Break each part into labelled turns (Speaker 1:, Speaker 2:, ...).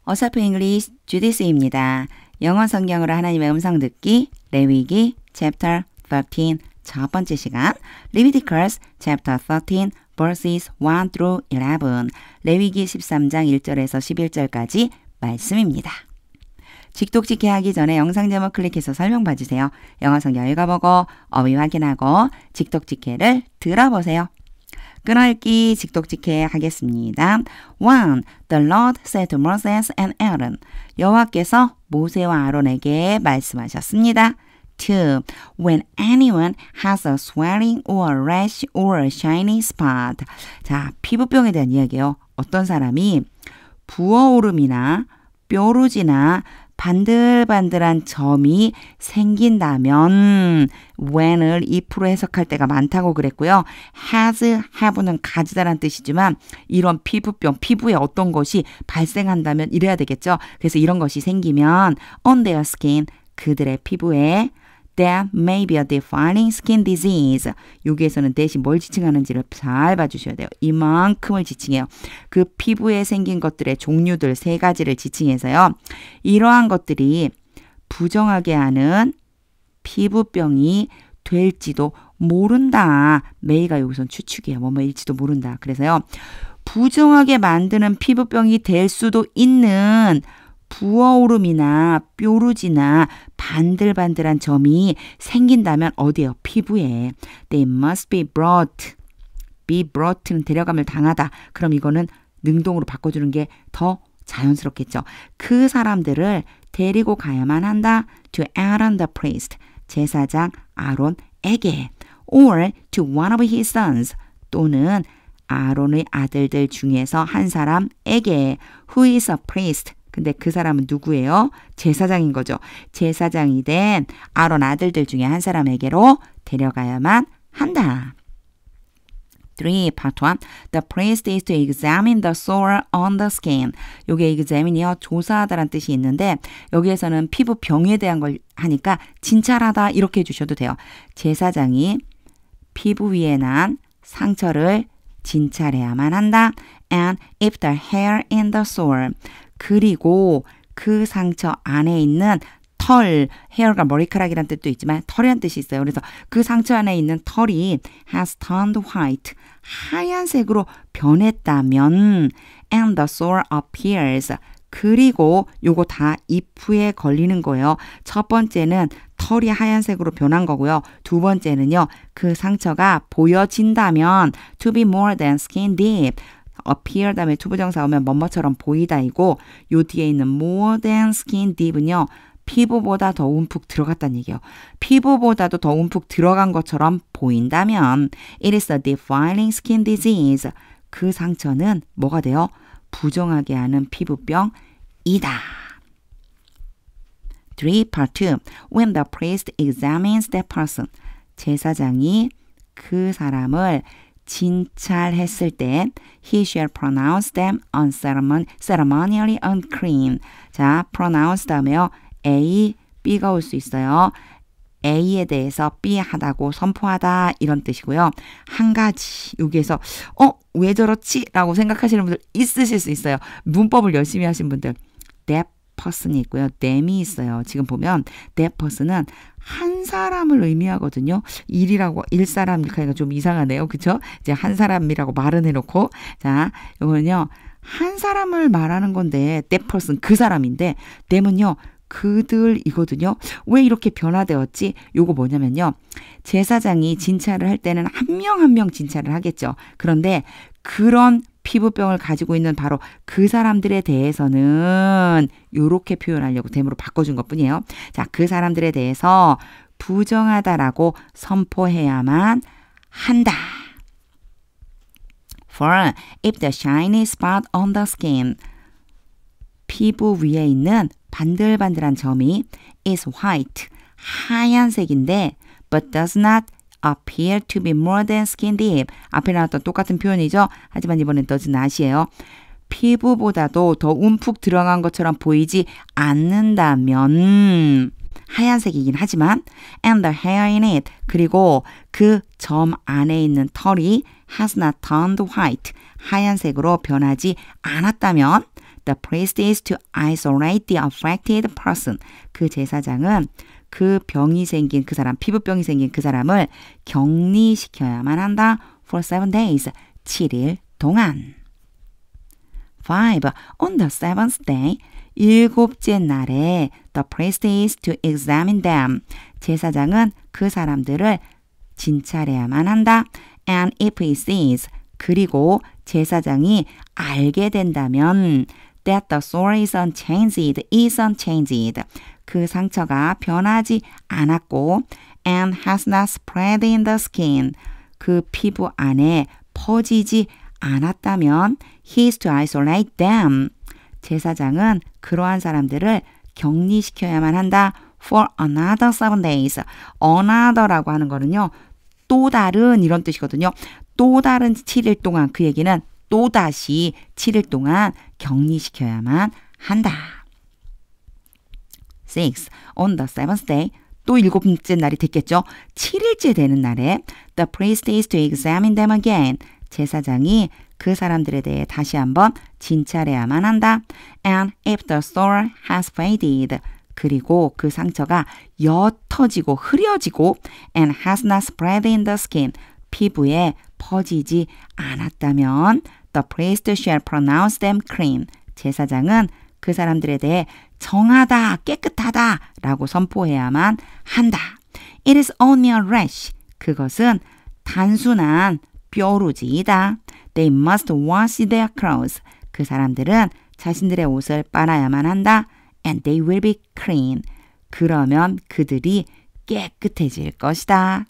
Speaker 1: 어사프 잉글리시 주디스입니다. 영어 성경으로 하나님의 음성 듣기 레위기 chapter 13 첫 번째 시간 Leviticus chapter 13 verses 1 through 11 레위기 13장 1절에서 11절까지 말씀입니다. 직독직해 하기 전에 영상 제목 클릭해서 설명 봐주세요. 영어 성경 읽어보고 어휘 확인하고 직독직해를 들어보세요. 끊어읽기 직독직해 하겠습니다. 1. The Lord said to Moses and Aaron. 여호와께서 모세와 아론에게 말씀하셨습니다. 2. When anyone has a swelling or a rash or a shiny spot. 자, 피부병에 대한 이야기예요. 어떤 사람이 부어오름이나 뾰루지나 반들반들한 점이 생긴다면 when을 if로 해석할 때가 많다고 그랬고요. has, have는 가지다란 뜻이지만 이런 피부병, 피부에 어떤 것이 발생한다면 이래야 되겠죠. 그래서 이런 것이 생기면 on their skin, 그들의 피부에 That may be a defining skin disease. 여기에서는 대신 뭘 지칭하는지를 잘 봐주셔야 돼요. 이만큼을 지칭해요. 그 피부에 생긴 것들의 종류들 3가지를 지칭해서요. 이러한 것들이 부정하게 하는 피부병이 될지도 모른다. may가 여기선 추측이에요. 뭐일지도 모른다. 그래서요. 부정하게 만드는 피부병이 될 수도 있는 부어오름이나 뾰루지나 반들반들한 점이 생긴다면 어디에요? 피부에. They must be brought. be brought는 데려감을 당하다. 그럼 이거는 능동으로 바꿔주는 게 더 자연스럽겠죠. 그 사람들을 데리고 가야만 한다. To Aaron the priest. 제사장 아론에게. Or to one of his sons. 또는 아론의 아들들 중에서 한 사람에게. Who is a priest. 근데 그 사람은 누구예요? 제사장인 거죠. 제사장이 된 아론 아들들 중에 한 사람에게로 데려가야만 한다. 3. Part 1. The priest is to examine the sore on the skin. 요게 examine이요. 조사하다란 뜻이 있는데 여기에서는 피부 병에 대한 걸 하니까 진찰하다 이렇게 해주셔도 돼요. 제사장이 피부 위에 난 상처를 진찰해야만 한다. And if the hair in the sore. 그리고 그 상처 안에 있는 털, hair가 머리카락이란 뜻도 있지만 털이란 뜻이 있어요. 그래서 그 상처 안에 있는 털이 has turned white, 하얀색으로 변했다면 and the sore appears, 그리고 요거 다 if에 걸리는 거예요. 첫 번째는 털이 하얀색으로 변한 거고요. 두 번째는요. 그 상처가 보여진다면 to be more than skin deep, appear 다음에 투부정사 오면 뭐뭐처럼 보이다이고 요 뒤에 있는 more than skin deep은요. 피부보다 더 움푹 들어갔다는 얘기예요. 피부보다도 더 움푹 들어간 것처럼 보인다면 it is a defiling skin disease. 그 상처는 뭐가 돼요? 부정하게 하는 피부병이다. 3. Part 2. When the priest examines that person. 제사장이 그 사람을 진찰했을 때 he shall pronounce them ceremonially unclean. 자, pronounce 다음에요. A, B가 올 수 있어요. A에 대해서 B 하다고 선포하다 이런 뜻이고요. 한 가지 여기에서 왜 저렇지? 라고 생각하시는 분들 있으실 수 있어요. 문법을 열심히 하신 분들. That person이 있고요. them이 있어요. 지금 보면 that person은 한 사람을 의미하거든요. 일 사람 하기가 좀 이상하네요. 그쵸? 이제 한 사람이라고 말은 해놓고. 자, 이거는요. 한 사람을 말하는 건데 that person 그 사람인데 them은요. 그들이거든요. 왜 이렇게 변화되었지? 요거 뭐냐면요. 제사장이 진찰을 할 때는 한 명 한 명 진찰을 하겠죠. 그런데 그런 피부병을 가지고 있는 바로 그 사람들에 대해서는 요렇게 표현하려고 댐으로 바꿔준 것뿐이에요. 자, 그 사람들에 대해서 부정하다라고 선포해야만 한다. 4. If the shiny spot on the skin. 피부 위에 있는 반들반들한 점이 is white, 하얀색인데 but does not appear to be more than skin deep. 앞에 나왔던 똑같은 표현이죠. 하지만 이번엔 does not이에요. 피부보다도 더 움푹 들어간 것처럼 보이지 않는다면 하얀색이긴 하지만 and the hair in it, 그리고 그 점 안에 있는 털이 has not turned white, 하얀색으로 변하지 않았다면 the priest is to isolate the affected person. 그 제사장은 그 병이 생긴 그 사람, 피부병이 생긴 그 사람을 격리시켜야만 한다. for 7 days. 7일 동안. 5. On the seventh day. 일곱째 날에 the priest is to examine them. 제사장은 그 사람들을 진찰해야만 한다. And if he sees. 그리고 제사장이 알게 된다면 that the sore is unchanged. 그 상처가 변하지 않았고 and has not spread in the skin. 그 피부 안에 퍼지지 않았다면 he is to isolate them. 제사장은 그러한 사람들을 격리시켜야만 한다. for another 7 days. another라고 하는 거는요. 또 다른 이런 뜻이거든요. 또 다른 7일 동안 그 얘기는 또다시 7일 동안 격리시켜야만 한다. 6. On the seventh day. 또 일곱째 날이 됐겠죠. 7일째 되는 날에 the priest is to examine them again. 제사장이 그 사람들에 대해 다시 한번 진찰해야만 한다. And if the sore has faded. 그리고 그 상처가 옅어지고 흐려지고 and has not spread in the skin. 피부에 퍼지지 않았다면 the priest shall pronounce them clean. 제사장은 그 사람들에 대해 정하다, 깨끗하다 라고 선포해야만 한다. It is only a rash. 그것은 단순한 뾰루지이다. They must wash their clothes. 그 사람들은 자신들의 옷을 빨아야만 한다. And they will be clean. 그러면 그들이 깨끗해질 것이다.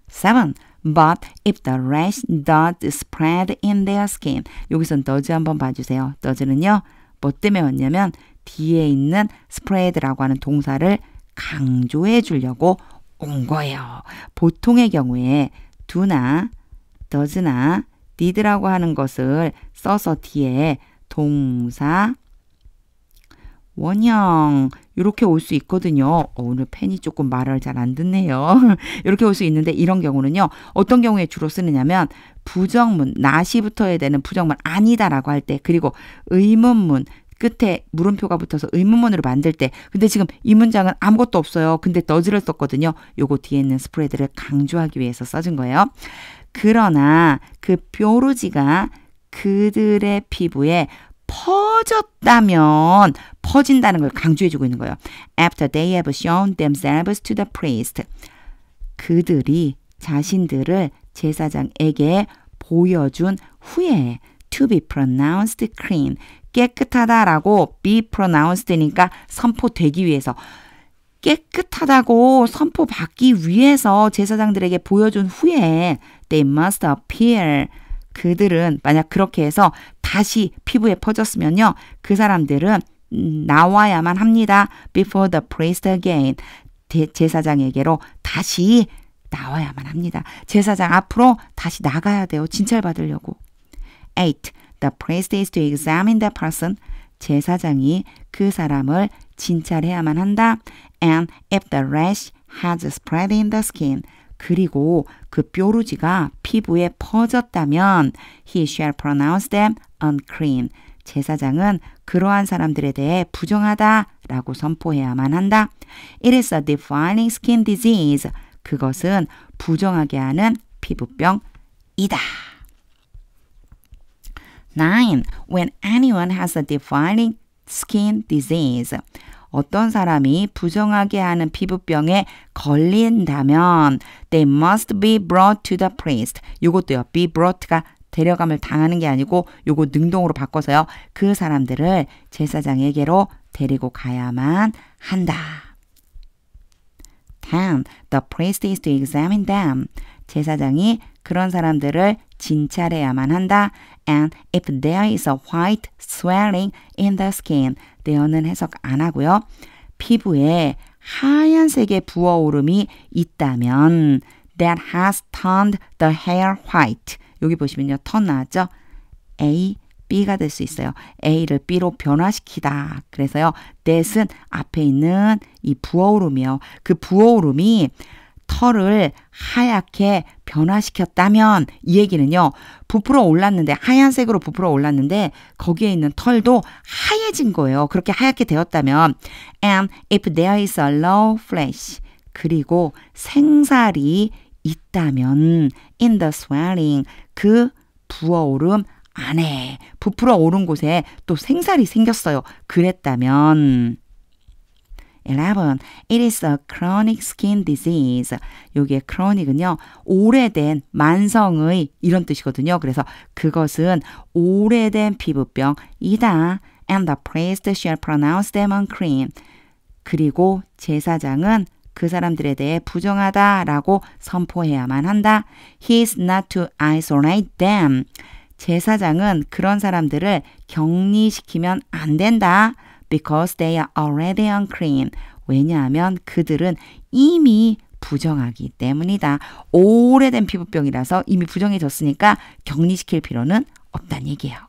Speaker 1: 7. But if the rash does spread in their skin. 여기선 does 한번 봐주세요. does는요. 뭐 때문에 왔냐면 뒤에 있는 spread라고 하는 동사를 강조해 주려고 온 거예요. 보통의 경우에 do나 does나 did라고 하는 것을 써서 뒤에 동사 원형 이렇게 올 수 있거든요. 오늘 펜이 조금 말을 잘 안 듣네요. 이렇게 올 수 있는데 이런 경우는요. 어떤 경우에 주로 쓰느냐면 부정문, not이 붙어야 되는 부정문 아니다라고 할 때 그리고 의문문 끝에 물음표가 붙어서 의문문으로 만들 때 근데 지금 이 문장은 아무것도 없어요. 근데 does를 썼거든요. 요거 뒤에 있는 스프레드를 강조하기 위해서 써준 거예요. 그러나 그 뾰루지가 그들의 피부에 퍼졌다면 퍼진다는 걸 강조해주고 있는 거예요. After they have shown themselves to the priest. 그들이 자신들을 제사장에게 보여준 후에 to be pronounced clean. 깨끗하다라고 be pronounced니까 선포되기 위해서 깨끗하다고 선포받기 위해서 제사장들에게 보여준 후에 they must appear. 그들은 만약 그렇게 해서 다시 피부에 퍼졌으면요. 그 사람들은 나와야만 합니다. Before the priest again. 제사장에게로 다시 나와야만 합니다. 제사장 앞으로 다시 나가야 돼요. 진찰받으려고. 8. The priest is to examine the person. 제사장이 그 사람을 진찰해야만 한다. And if the rash has spread in the skin. 그리고 그 뾰루지가 피부에 퍼졌다면 he shall pronounce them unclean. 제사장은 그러한 사람들에 대해 부정하다라고 선포해야만 한다. It is a defiling skin disease. 그것은 부정하게 하는 피부병이다. 9. When anyone has a defiling skin disease. 어떤 사람이 부정하게 하는 피부병에 걸린다면 they must be brought to the priest. 이것도요. be brought가 데려감을 당하는 게 아니고 요거 능동으로 바꿔서요. 그 사람들을 제사장에게로 데리고 가야만 한다. 10. The priest is to examine them. 제사장이 그런 사람들을 진찰해야만 한다. And if there is a white swelling in the skin. there는 해석 안 하고요. 피부에 하얀색의 부어오름이 있다면 that has turned the hair white. 여기 보시면요. turn 나왔죠? A, B가 될 수 있어요. A를 B로 변화시키다. 그래서요. that은 앞에 있는 이 부어오름이요. 그 부어오름이 털을 하얗게 변화시켰다면 이 얘기는요. 부풀어 올랐는데 하얀색으로 부풀어 올랐는데 거기에 있는 털도 하얘진 거예요. 그렇게 하얗게 되었다면 and if there is a low flesh 그리고 생살이 있다면 in the swelling 그 부어오름 안에 부풀어 오른 곳에 또 생살이 생겼어요. 그랬다면 11. It is a chronic skin disease. 여기에 chronic은요. 오래된 만성의 이런 뜻이거든요. 그래서 그것은 오래된 피부병이다. And the priest shall pronounce them unclean. 그리고 제사장은 그 사람들에 대해 부정하다라고 선포해야만 한다. He is not to isolate them. 제사장은 그런 사람들을 격리시키면 안 된다. Because they are already unclean. 왜냐하면 그들은 이미 부정하기 때문이다. 오래된 피부병이라서 이미 부정해졌으니까 격리시킬 필요는 없다는 얘기예요.